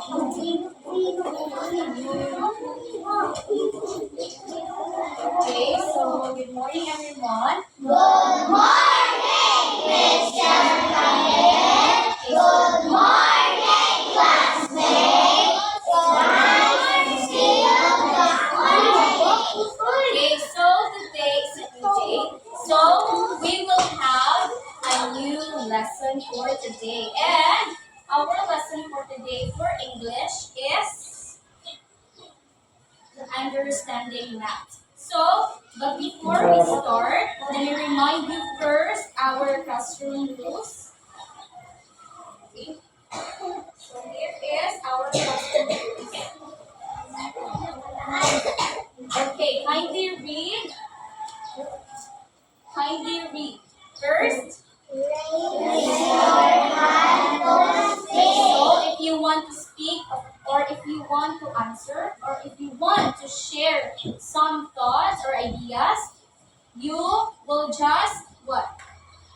Okay, so good morning everyone. Good morning, Mr. Camille. Good morning, classmates. Nice to see you this morning. Okay, so today is a new day. So we will have a new lesson for today. And our lesson for today for English is understanding math. So, but before we start, let me remind you first our classroom rules. Okay. So here is our classroom rules. Okay, kindly read. Kindly read. First, so if you want to speak or if you want to answer or if you want to share some thoughts or ideas, you will just what?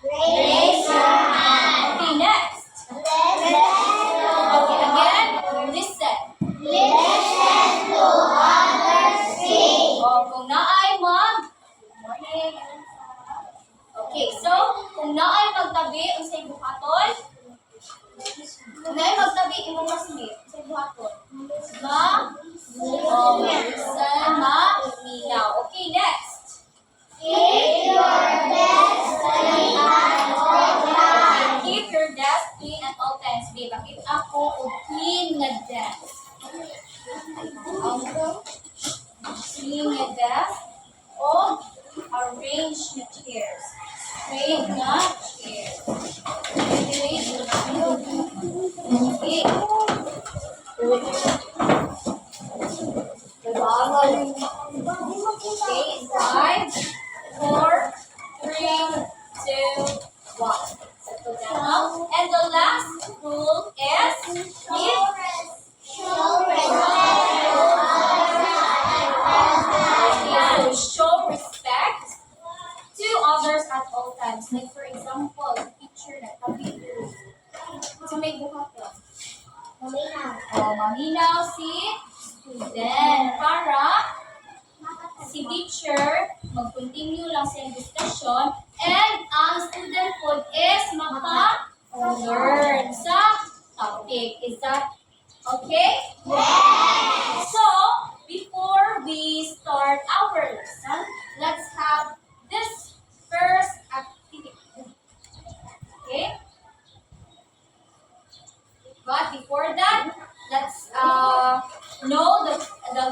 Raise your hand. Okay, next. Okay, again, listen. Listen to others speak. O, kung naay morning. Okay, so kung naay magtabi unsay buhaton? Kung naay magtabi imong masmit, unsay buhaton? Listen, minaw. Okay, next. Keep your desk clean at all times. Keep your desk clean at all times. Babe, bakit ako og clean nga desk? Clean nga desk o arrange na chairs. Straight na chairs. Okay. Okay, 5, 4, 3, 2, 1. Settle down. And the last rule is keep to show respect to others at all times. Like for example, the teacher na tabi ko. So may buhaton. Maminaw si student para si teacher mag-continue lang sa discussion and ang student po is maka-learn sa topic. Is that okay? Yes. So, before we start our lesson, let's have this first activity. Okay? But before that, let's know the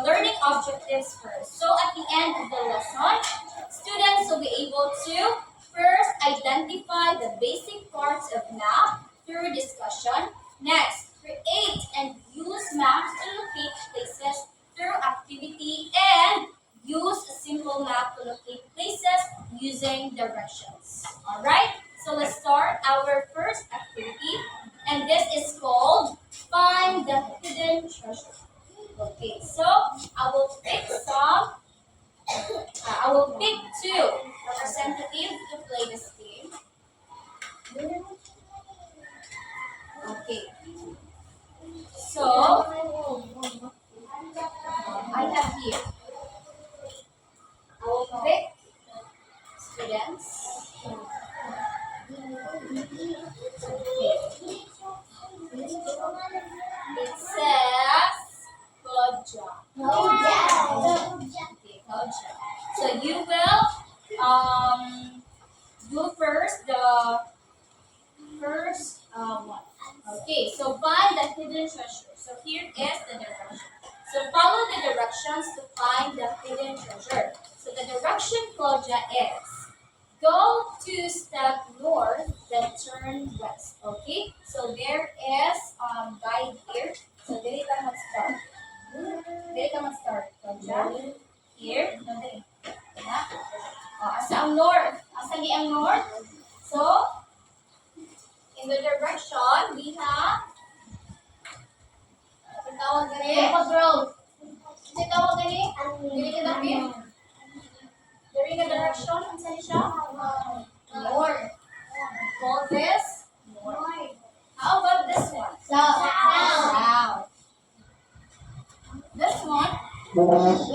learning objectives first. So at the end of the lesson, students will be able to first identify the basic parts of math through discussion. Next, create and use maps to locate places through activity and use a simple map to locate places using directions. Alright, so let's start our first activity. And this is called Find the Hidden Treasure. Okay, so I will pick two representatives to play this game. Okay, so I have here. I will pick students. Okay. It says Koja. Okay, Koja. So you will do first the first one. Okay, so find the hidden treasure. So here is the direction. So follow the directions to find the hidden treasure. So the direction Koja is go 2 steps north, then turn west. Okay? So there is guide here. So dili ka mag-start. Dili ka mag-start. Koja. Here. No, dili. Yeah. Asa ang north? Asa ni ang north? So, in the direction, we have tawag gani? Road. Tawag gani? Dili ka dapi? During the direction, ang saan siya? North. Call this north. How about this one? South. South. West.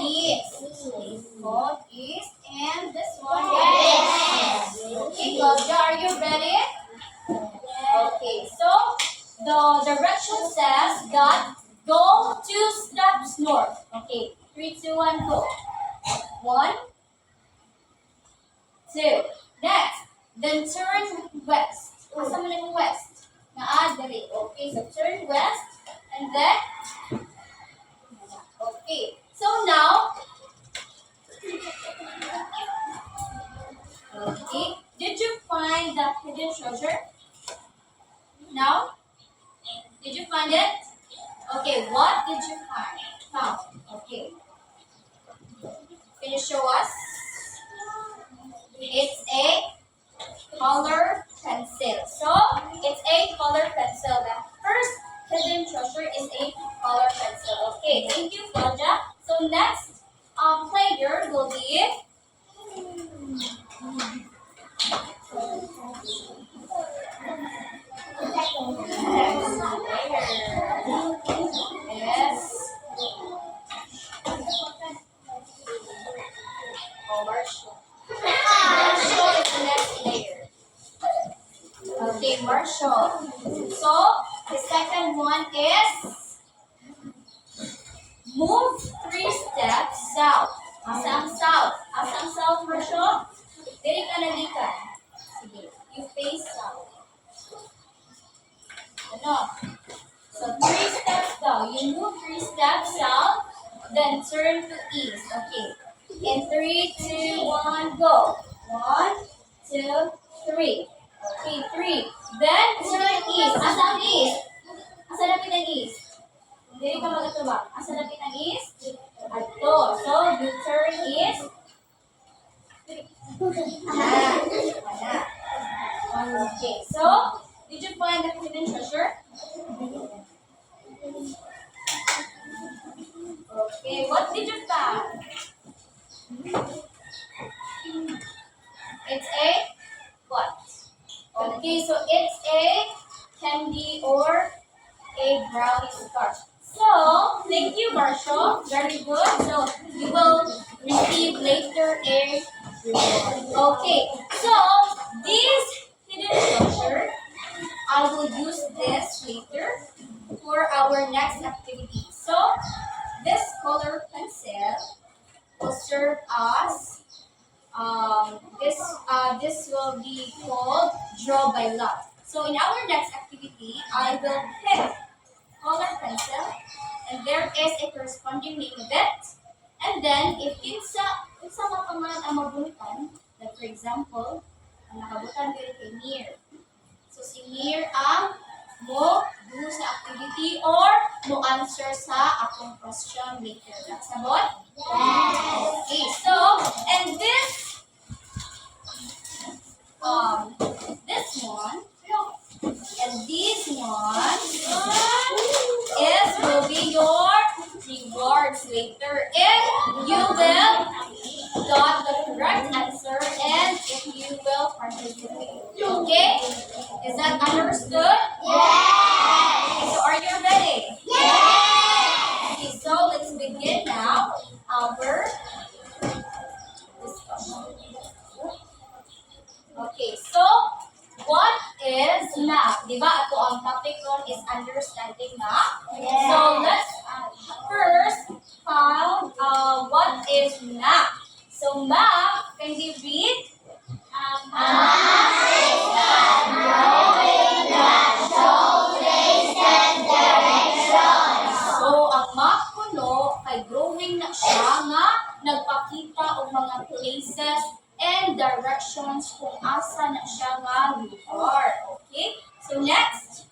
East. It's called east. And this one is okay, Claudia, are you ready? Okay, so the direction says that go 2 steps north. Okay, 3, 2, 1, go. 1, 2. Next, then turn west. Asa man ang west? Dali. Okay, so turn west and then okay. So now, okay, did you find the hidden treasure? Now, did you find it? Okay, what did you find? Found. Okay. Can you show us? It's a color pencil. So, it's a color pencil. The first hidden treasure is a color pencil. Okay, thank you, Claudia. So, next player will be yes. Oh, Marshall. Marshall is the next player. Okay, Marshall. So, the second one is move 3 steps south. Asang south? Asang south, Marshall? Dili ka nalikan. Sige, you face south. Ano? So, 3 steps down. You move 3 steps south, then turn to east. Okay. In 3, 2, 1, go. 1, 2, 3. Okay, 3. Then, turn east. Asang east? Asa lapit ang east? Dili ka magatubak. Asa lapit ang east? Ato. So, you turn east. Okay, so, did you find the hidden treasure? Okay, what did you find? It's a what? Okay, so it's a candy or a brownie starch. So, thank you, Marshall. Very good. So, you will receive later a reward. Okay, so this hidden treasure, I will use this later for our next activity. So, this color pencil will serve as this will be called draw by love. So in our next activity, I will pick color pencil and there is a corresponding name of it. And then if it's mapaman ang mabunutan, like for example, ang nakabutan dito kay Mir. So si Mir ang mo do sa activity or mo answer sa akong question later. That's about? Yes. Okay, so, and this one, and this one is will be your rewards later if you will got the correct answer and if you will participate. Okay? Is that understood? Yes. So are you ready? Yes. Okay, so let's begin now our discussion. Okay, so what is math? Diba? Ato ang topic nun is understanding math. Yes. So let's first found what is math. So math, can we read? Math is the knowing that shows place and directions. So ang map kuno kay drawing na siya nga nagpakita og mga places and directions kung asa na siya nga lugar. Okay? So next.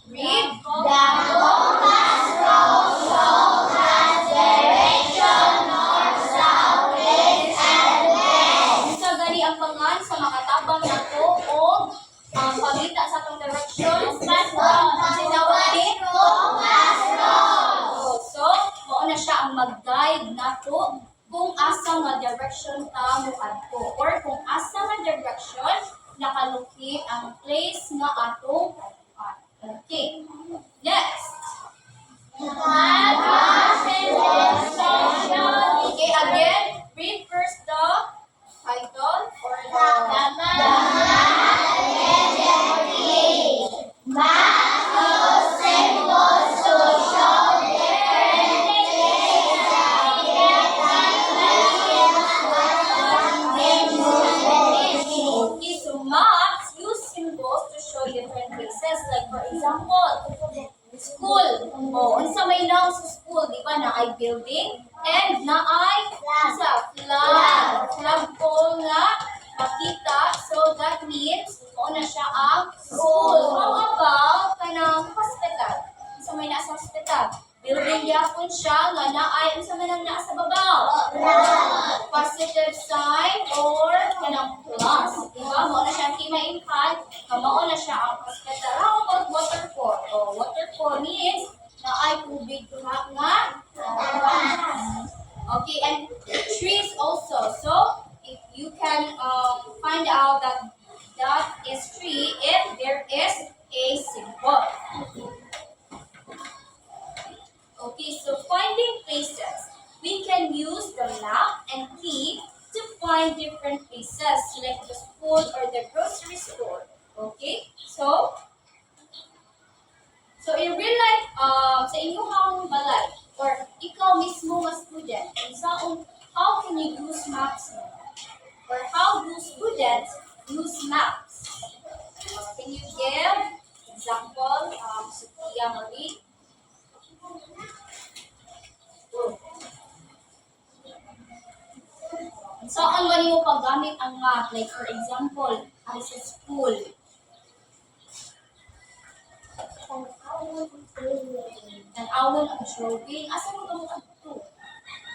Read. The compass rose shows us direction north, south, east, and west. Sa gani ang pangan sa makatabang na to o ang pagita sa atong directions. Sinawag ni Compass rose. So, mao na siya ang mag-guide nato kung asa nga direction ta moadto or kung asa nga direction nakalukit ang place nga atong pagpat. Okay. Next. The places like for example, school. O, unsa may noun sa school, di ba? Na ay building and na ay sa flag. Flag pole nga makita. So that means mao na siya ang school. How about kanang hospital? Unsa may naa sa hospital? Building yapon siya nga na ay unsa man ang naa sa babaw? Positive sign or kanang plus. Diba? Mao na siya kimainhan, mao na siya ang hospital. How about waterfall? Oh, waterfall means na ay tubig nga. Okay, and trees also. So, if you can find out that that is tree if there is a symbol. Okay, so finding places. We can use the map and key to find different places like the school or the grocery store. Okay, so in real life, sa inyong balay or ikaw mismo nga student, how can you use maps or how do students use maps? Can you give example, Sophia Marie? Saan ba niyo paggamit ang map? Like for example, ay sa school. Tan-awon ang drawing. Asa mo gamot ang ito?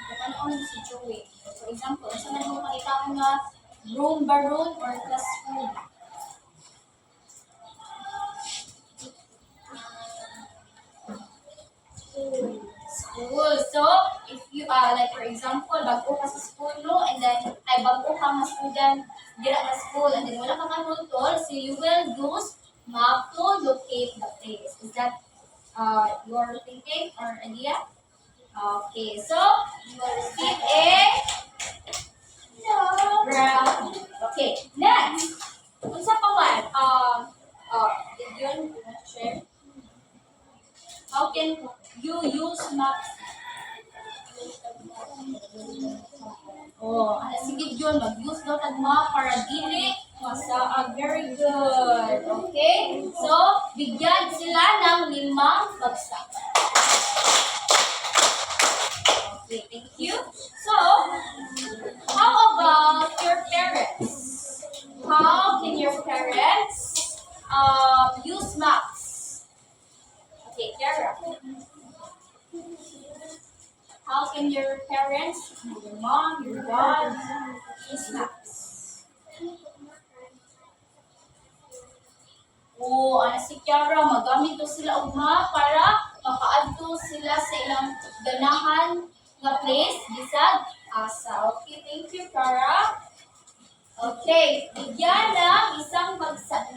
Tan-awon mo si drawing. For example, saan man mo makita nga room by room or classroom? School. So, if you like for example, bago ka sa school no, and then ay bago ka nga student dira sa school and then wala ka manutol, so you will use map to locate the place. Is that your thinking or idea? Okay, so you will receive a brown. Okay, next. Unsa pa man? Did you share? How can you use maps? Oh, sige yun, mag-use daw tag map para dili masa very good. Okay? So, bigyan sila ng 5 bagsak. Okay, thank you. So, how about your parents? How can your parents use maps? Okay, Kara. How can your parents, your mom, your dad, use maps? Oh, si Kiara, magamit to sila og map para makaadto sila sa ilang ganahan nga place bisag asa. Okay, thank you, Kara. Okay, bigyan ng isang bagsak.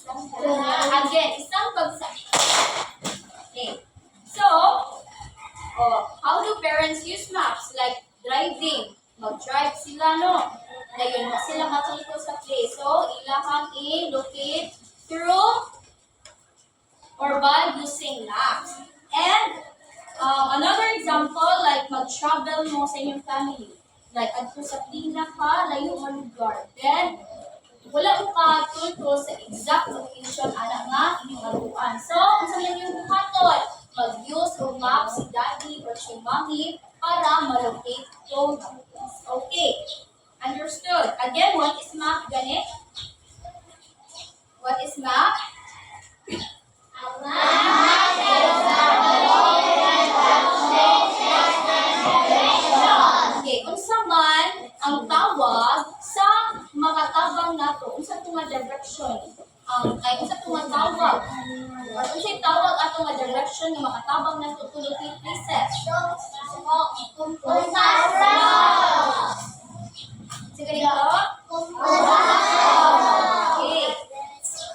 Again, isang bagsak. Okay. So, how do parents use maps? Like driving. Mag-drive sila, no? Dayon, sila makito sa place. So, ilahang i-locate through or by using maps. And, another example, like mag-travel mo sa inyong family. Like, adto sa pinaka layo nga lugar. Then, wala mo ka tulto sa exact location ana nga inyong aluan. So, unsa man yung buhaton? Mag-use og map si daddy or si mommy para ma-locate yung place. Okay. Understood. Again, what is map, gani? What is map? A map is a okay, unsa man ang tawag sa makatabang nato? Unsa to nga direction? Ay unsa to nga tawag? Or unsa tawag ato nga direction nga makatabang nato to locate places? Compass. Sige dito. Okay.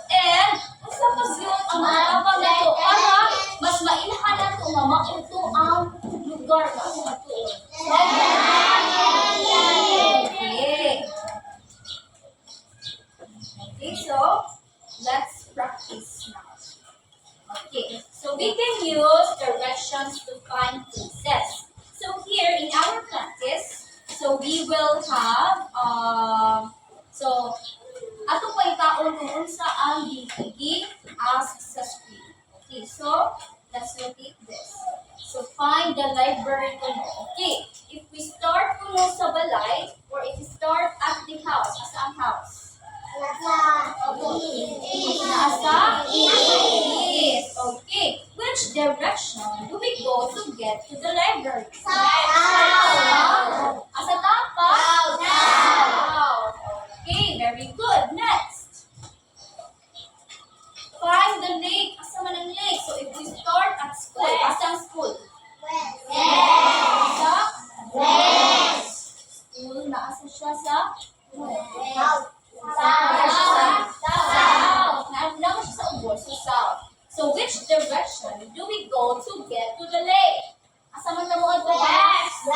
And unsa pa yun ang makatabang nato para mas mailhan nato nga maunto ang lugar nga ato atuon? Okay, so let's practice now. Okay, so we can use directions to find places. So here in our practice, so we will have ato pa itaon kung unsa ang ask sa screen. Okay, so let's repeat this. So find the library kuno. Okay, if we start kuno sa balay or if we start at the house, asa ang house? Nasa east. Okay, which direction do we go to get to the library? South. Asa tapak? South. Okay, very good. Next. Find the lake. Asa man ang lake? So if we start at school, asa ang school? Sa school na asa siya sa south. Naman siya sa ubos, so south. So which direction do we go to get to the lake? Asa man na mo ang west.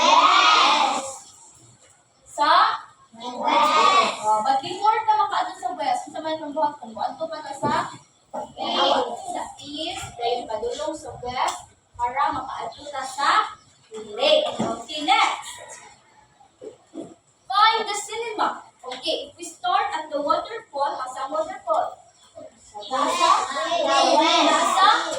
Sa but before ka makaadto sa west, sa man ang buhat mo, adto pa ka sa east, dayon padulong sa west para makaadto ta sa lake. Okay, next. Find the cinema. Okay, if we start at the waterfall, asa ang waterfall? Nasa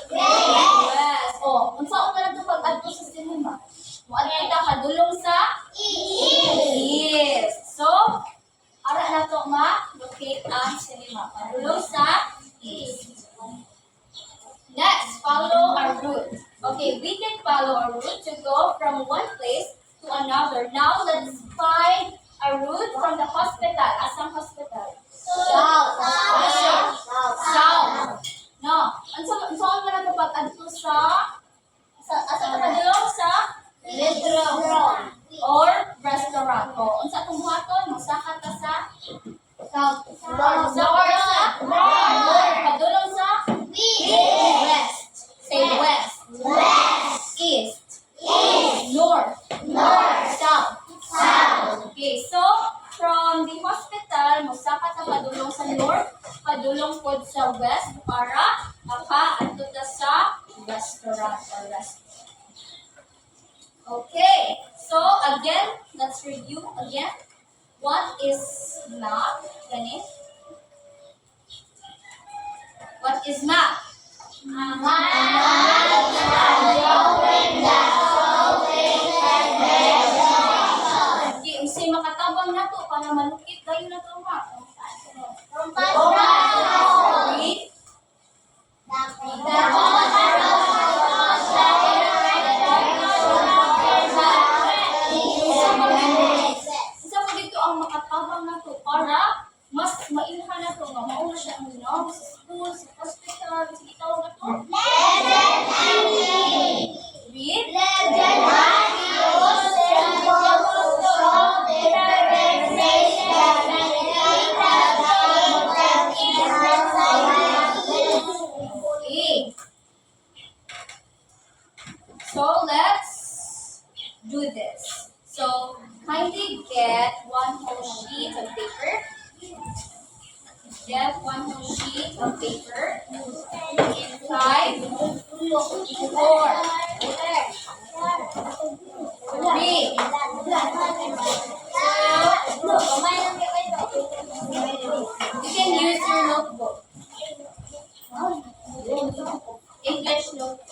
west. Oh, unsaon man adto pag-adto sa cinema? Moadto ta padulong sa east. So, ara na to ma-locate ang cinema. Padulong sa east. Next, follow our route. Okay, we can follow our route to go from one place to another. Now, let's find a route from the hospital. Asang hospital? South. No. Saan ka na kapag adto sa asa ka padulong sa restaurant or restaurant. O, unsa tong buhaton? Masaka ta sa south. Padulong sa west. Say west. East. North. South. Okay, so from the hospital, musaka ta padulong sa north, padulong pod sa west para makaadto ta sa restaurant or restaurant. Okay, so again, let's review again. What is map? Gani? What is map? Okay, unsay makatabang na to para malukit kayo na to map. Read. Isa po dito ang makatabang na to para mas mailhan na to nga mauna siya ang sa school, sa hospital, sige tawag na to. Read. Okay. So let's do this. So kindly get one whole sheet of paper. Get one whole sheet of paper. 5, 4, 3, 2. You can use your notebook. English notebook.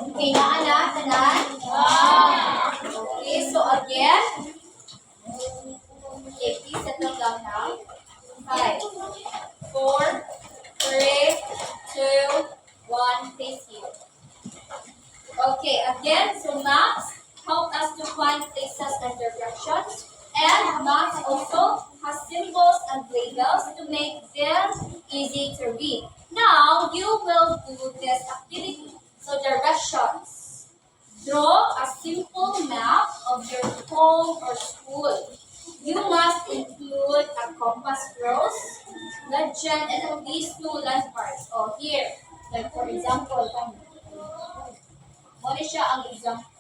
Okay, tanan? Okay, so again, okay, please settle down now. 5, 4, 3, 2, 1, face here. Okay, again, so maps help us to find places and directions. And maps also has symbols and labels to make them easy to read. Now, you will do this activity. So directions. Draw a simple map of your home or school. You must include a compass rose, legend, and at least 2 landmarks. Oh, here. Like for example, mo ni siya ang example.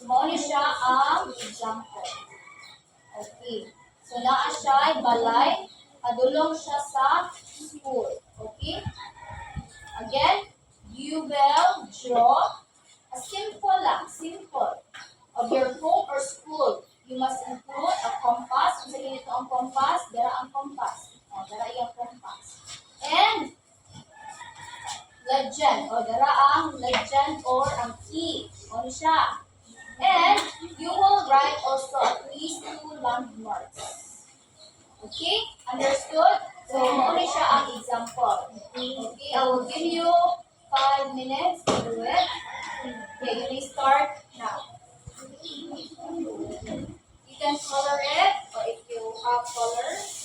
Mo ni siya ang example. Okay. So naa siya balay, padulong siya sa school. Okay? Again, you will draw a simple of your home or school. You must include a compass. Kung sa ganito ang compass, dara ang compass. O, dara yung compass. And legend. O, dara ang legend or ang key. O, siya. And you will write also at least 2 landmarks. Okay? Understood? So, muna siya ang example. Okay, I will give you 5 minutes to do it. Okay, you may start now. You can color it, or if you have colors.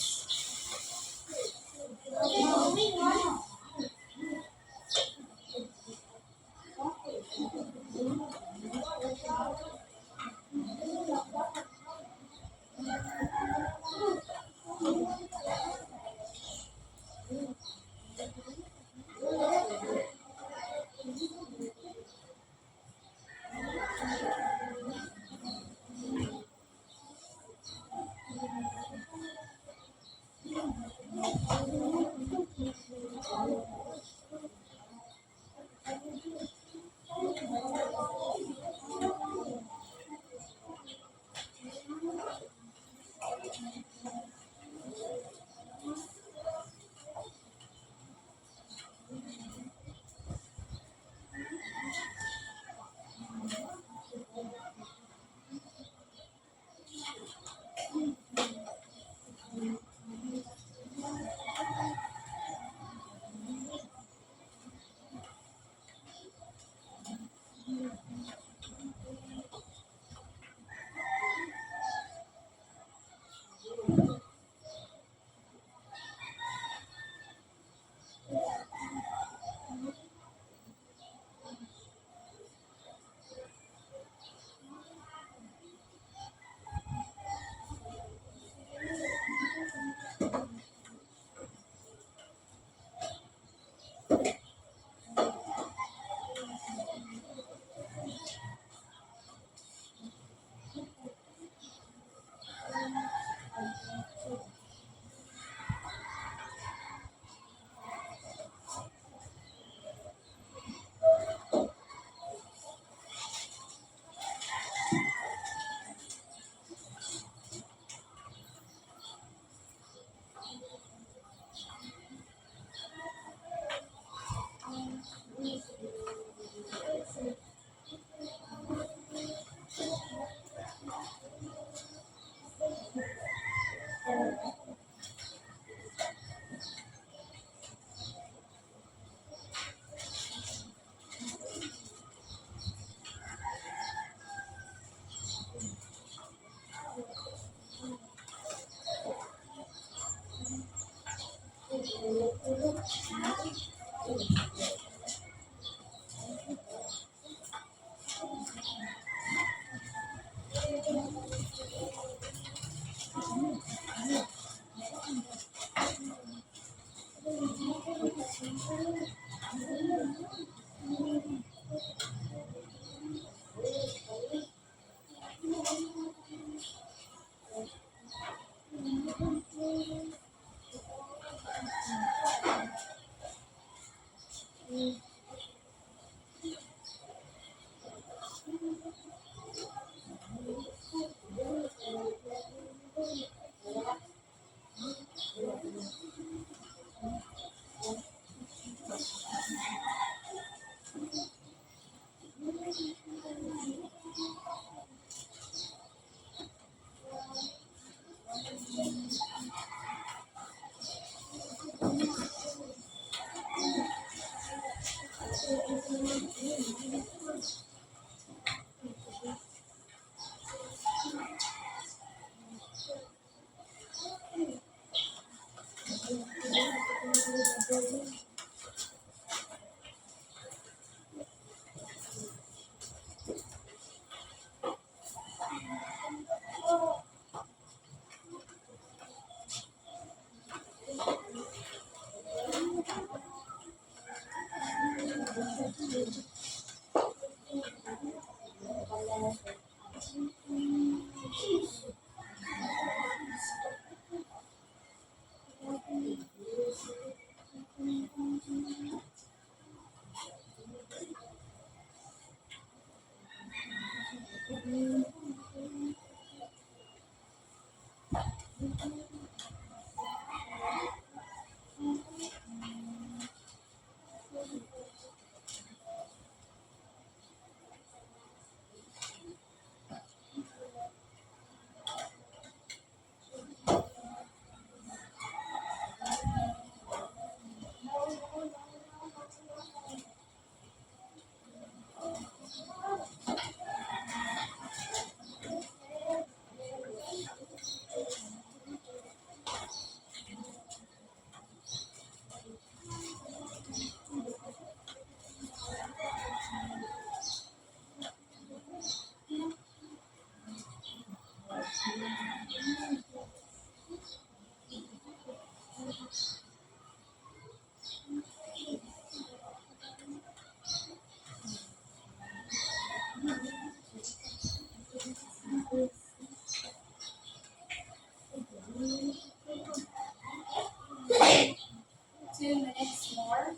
2 minutes more.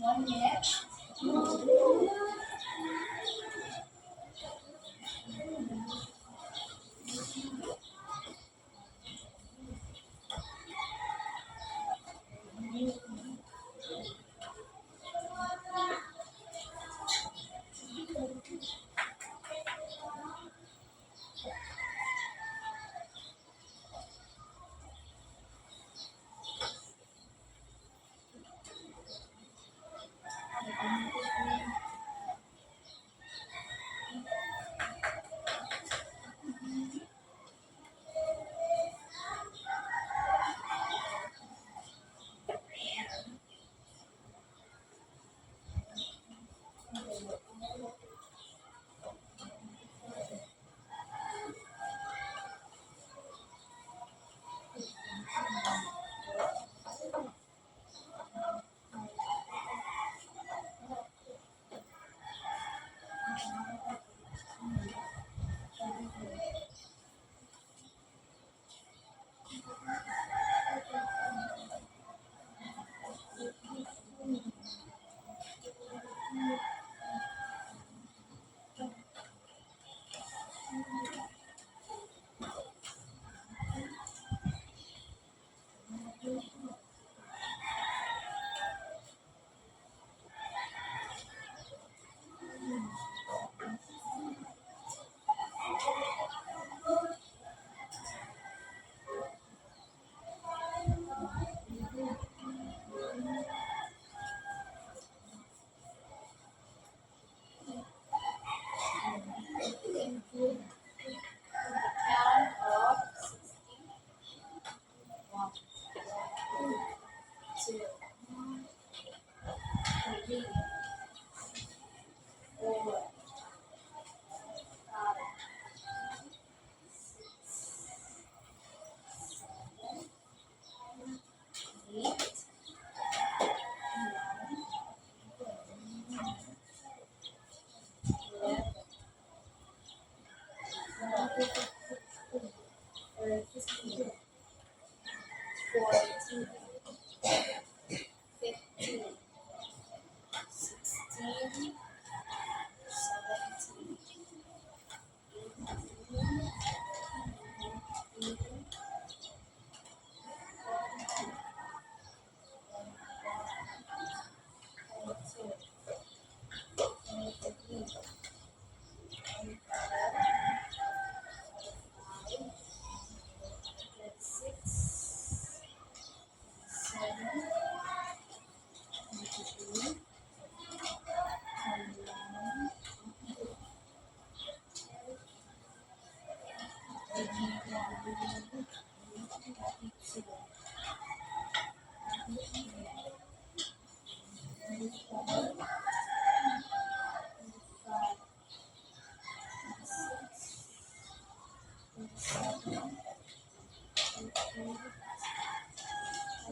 One minute. Count of 60. 1, 2, 3, 4, 5, 8, 11, 13, 14, 15, 16, 17, 18, 5, 6, 7, 8,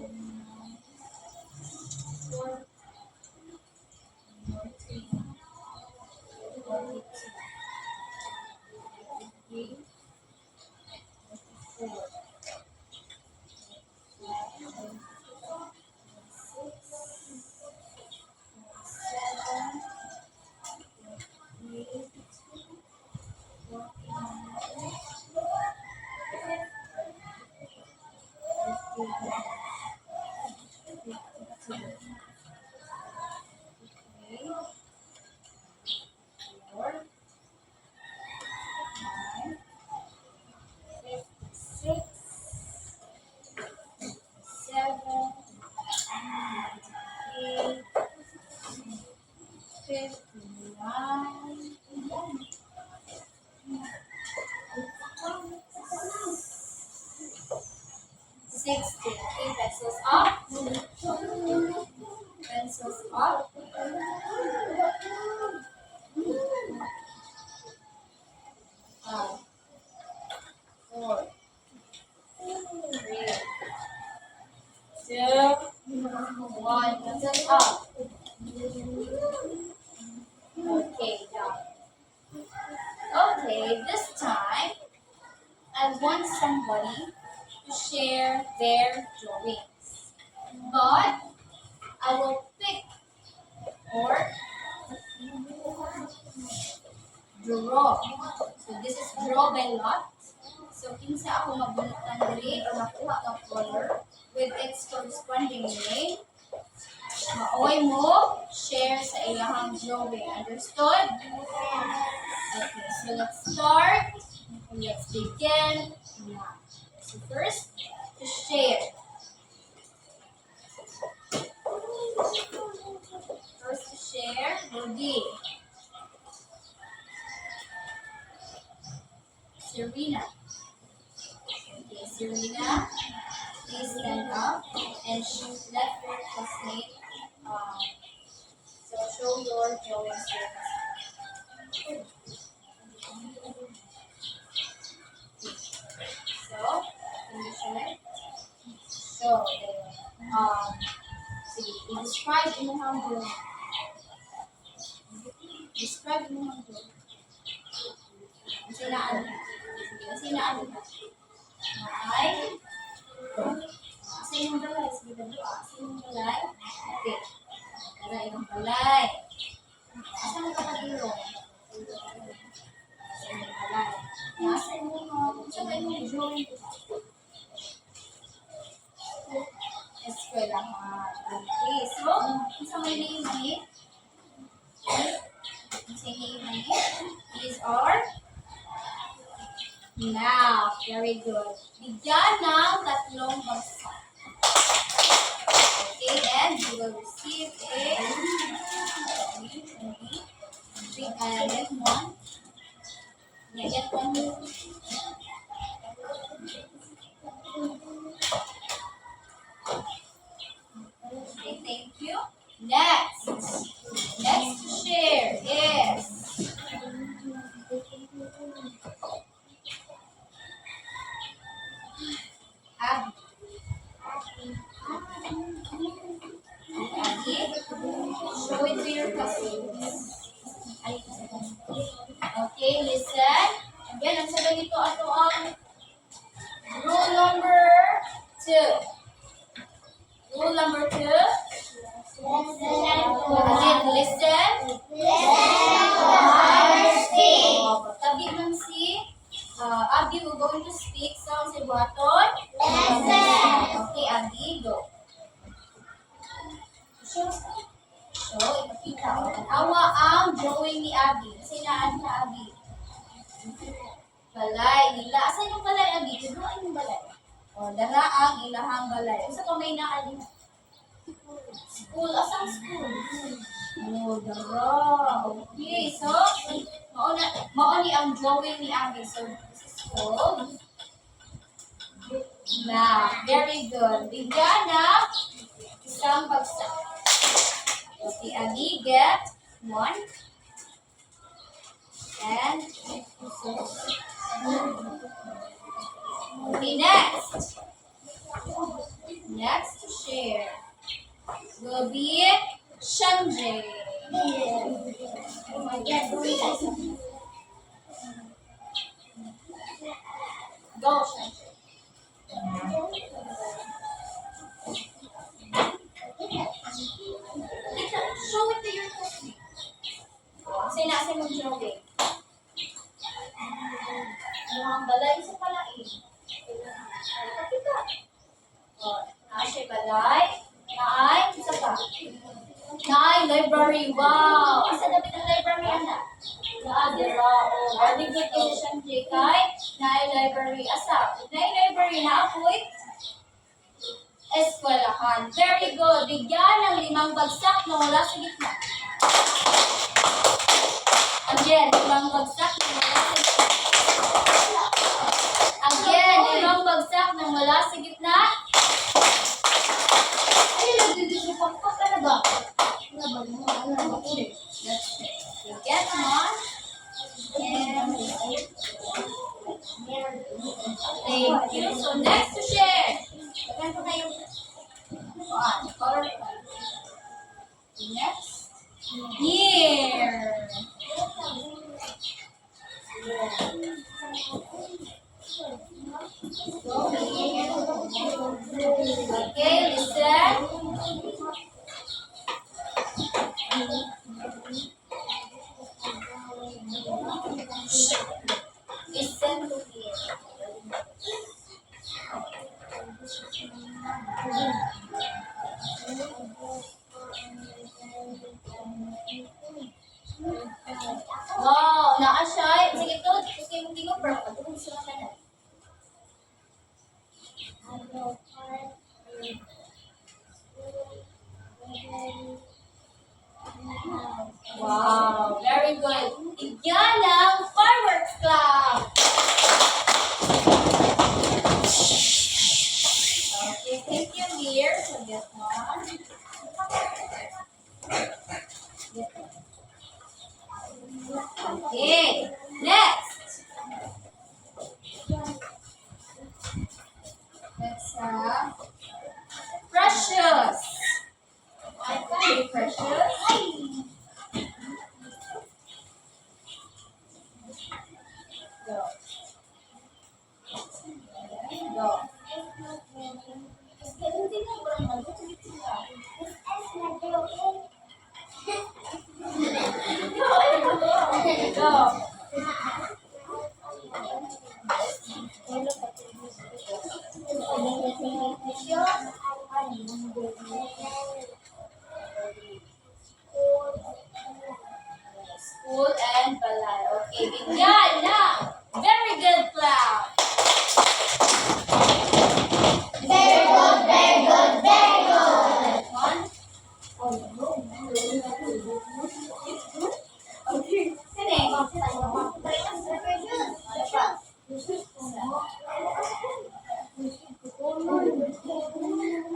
9, Okay. 4, 5, 6, 7, 8, 59, 60. Okay, pencils up. Pencils up. 5, 4, 3, 2, 1. Pencils up. Okay, done. Okay, this time I want somebody to share their drawings. But I will pick or draw. So this is draw by lot. So kinsa ako mabunutan diri or makuha ng color with its corresponding name. Maoy mo share sa ilahang drawing. Understood? Okay, so let's start. Let's begin now. So first, to share. First to share will be Serena. Okay, Serena, please stand up and let your classmate so show your drawings to your classmate. So, can you share? So, sige, i-describe mo ang drawing. Describe mo ang drawing. Sinaan mo. Sinaan mo. Ay. Asa yung balay? Sige, dalo. Asa yung balay? Okay. Balay yung balay. Asa mo kapag-ilong? Asa yung balay? Asa yung drawing? Eskwelahan. Okay. So, isa may name. These are now. Very good. Bigyan ng tatlong bagsak. Okay, and you will receive a get one. Yeah, get one. Okay, thank you. Next to share is Abby. Show it to your cousins. Okay, listen. Again, ang sabi nito ato ang rule number 2. Rule number 2. Again, listen. Tabi man si Abby will going to speak. So, si Buhaton. Okay, Abby, go. So, ipakita. Awa ang drawing ni Abby. Sinaan ka, Abby? Balay. Nila. Asan yung balay, Abby? Tuduan yung balay. O, dala ang ilahang balay. Sa kamay na, Abby. School. Asang school? Oh, dara. Okay, so, mauni ang drawing ni Abby. So, this is called math. Very good. Bigyan na isang bagsak. Okay, Abby, get 1. And, okay, next. Next to share will be Shanjay. Oh my God, go, Shanjay. Show it to your cousin. Sinasa mong drawing. Ano ang balay? Isa pala eh. Kapita. Nasa balay. Naay. Isa pa. library. Wow! Asa dapat ang library, anak? Diba? Oh, very good kayo siyang kay library. Asa? Library na apoy? Eskwelahan. Very good. Bigyan ng 5 bagsak na wala sa gitna. Again, 5 bagsak na wala sa gitna. Again, 5 bagsak na wala sa gitna. Ay, nagdidisipag pa talaga. Let's get one. And thank you. So next to share. Ganito kayo. Color. Next. Here. Okay, listen. Listen to me. Wow, naa siya. Sige to, gusto yung tingog pero pagod sila ka na. Wow, very good. Bigyan ng fireworks clap. Okay, thank you, Mir. So, get one. Get one. Okay, next. Let's have Precious. Okay, Precious. Go. Go. Go. School and balay. Okay, bigyan na. Very good clap. Very good, very good, very good. Next one. Okay. Sini.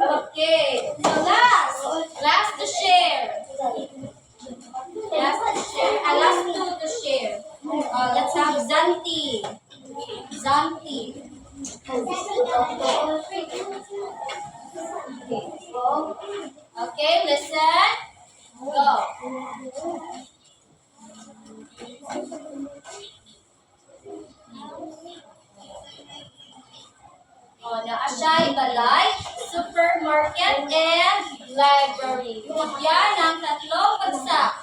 Okay. So last to share. Last two to share. Let's have Zanti. Zanti. Okay, listen. Go. Naa siya balay, supermarket, and library. Bigyan ng 3 bagsak.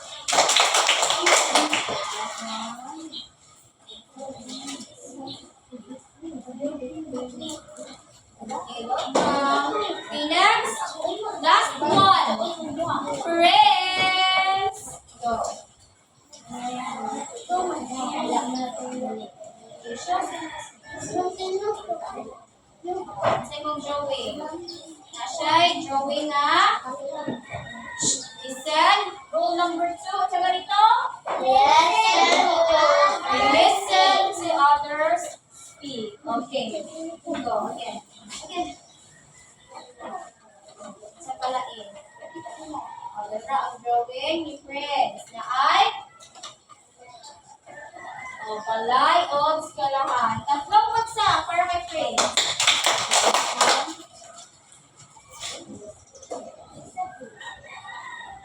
Okay, next, last one. Friends. Go. Sa imong drawing. Nasa'y drawing na. Listen. Rule number 2. Sa ganito. Listen to others speak. Okay. Go again. Okay. Sa palain. Dara ang drawing ni friends na ay balay o skalahan. 3 bagsak para kay friends.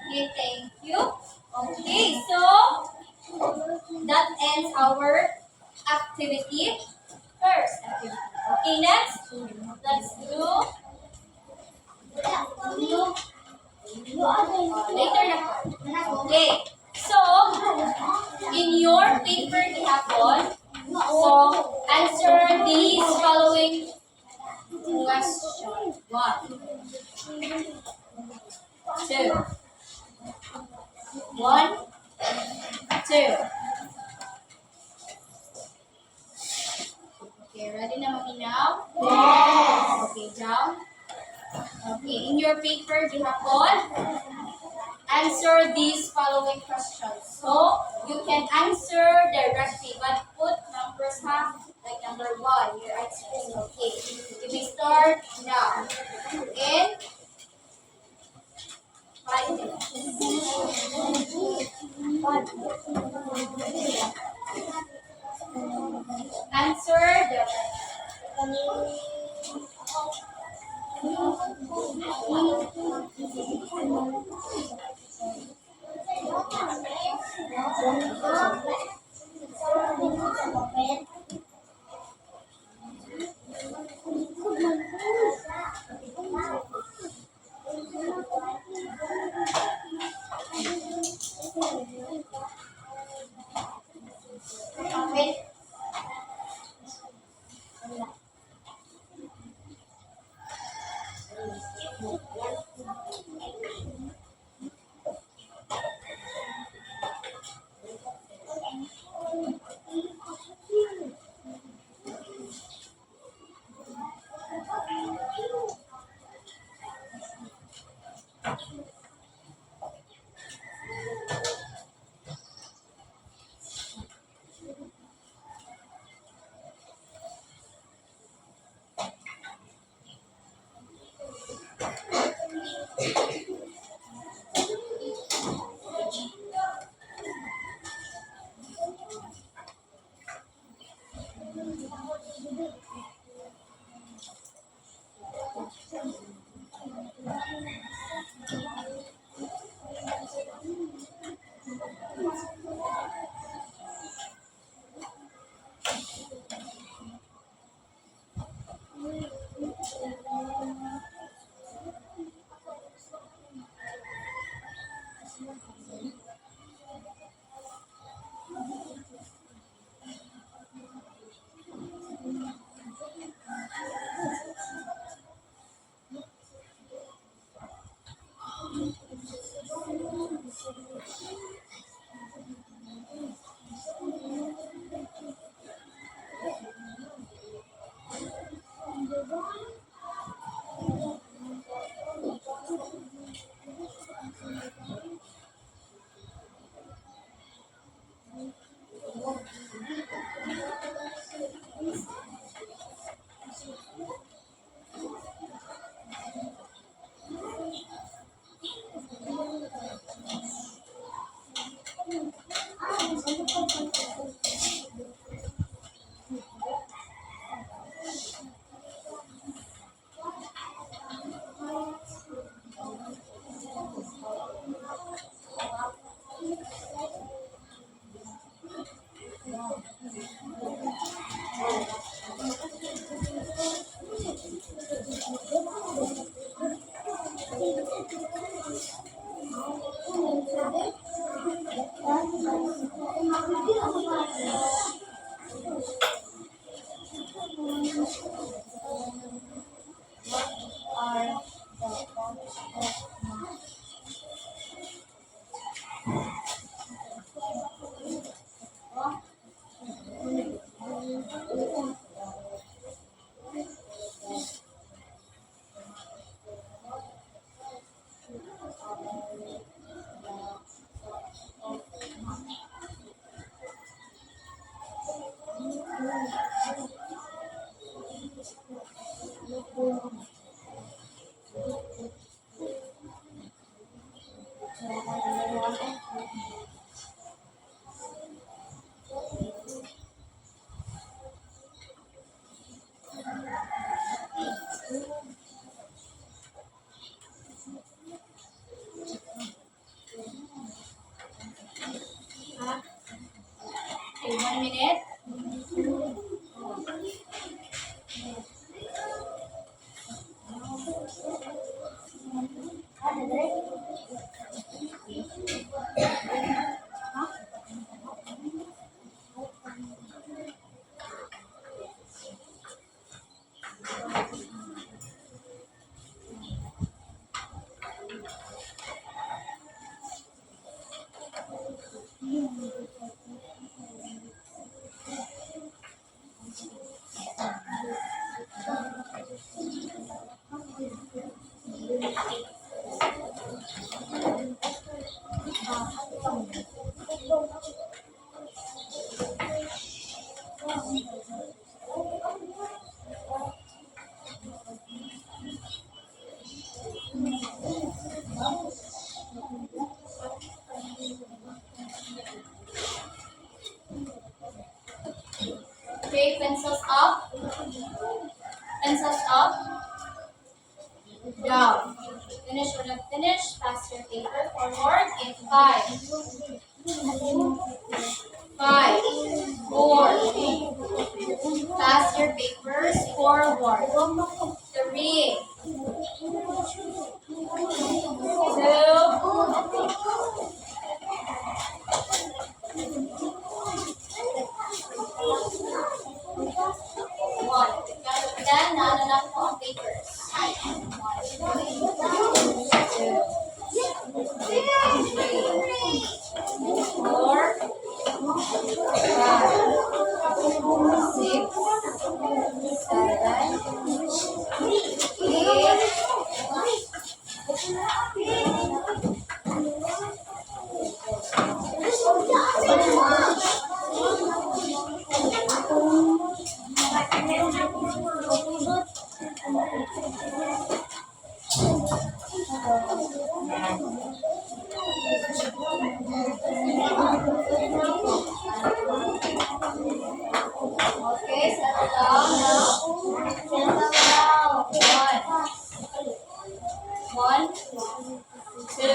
Okay, thank you. Okay, so that ends our activity. First activity. Okay, next, let's do later na po. Okay, so in your paper gihapon, so answer these following questions. 1, 2, 1, 2. Okay, ready na, Mami now? Yes. Okay, down. Okay, in your paper, gihapon, answer these following questions. So, you can answer directly, but put numbers ha. Like number 1, your answer is okay. You may start now. In 5 minutes. Answer directly. Okay. Okay, 1 minute. Pencils up. Pencils up. Down. Finish or not finish. Pass your paper forward in 5. 5, 4. Pass your papers forward. 3, 1. Then, naananak mo ang papers. 1, 2.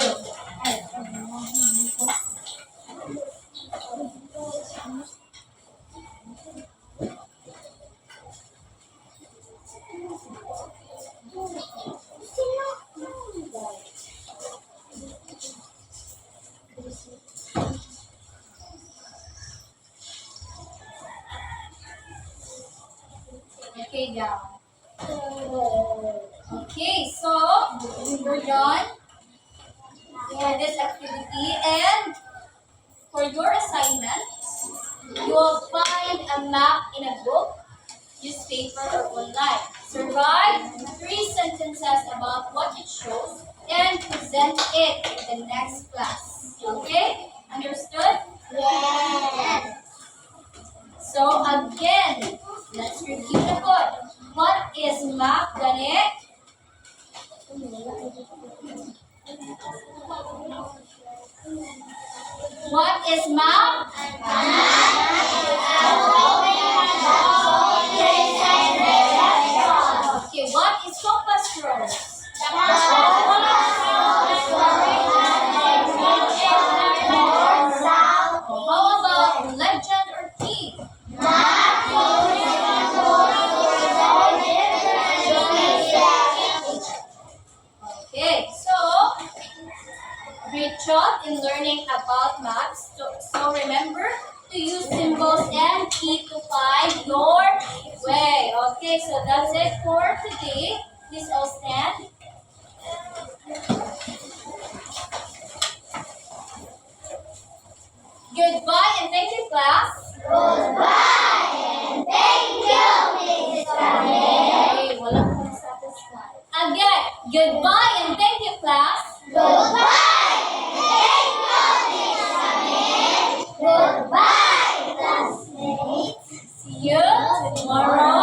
Okay, down. Okay, so we're done for this activity, and for your assignments, you will find a map in a book, newspaper, or online. Survive 3 sentences about what it shows and present it in the next class. Okay? Understood? Yes. So again, let's review the code. What is map, Ganek? What is map? Okay, what is compass rose? How about legend or theme? Okay, so great job in learning about maps. So remember to use symbols and key to find your way. Okay, so that's it for today. Please all stand. Goodbye and thank you, class. Goodbye and thank you, Mrs. Karen. Okay, walang kung satisfied. Again, goodbye and thank you, class. Goodbye and thank you, Mrs. Karen. Goodbye, classmates. See you tomorrow.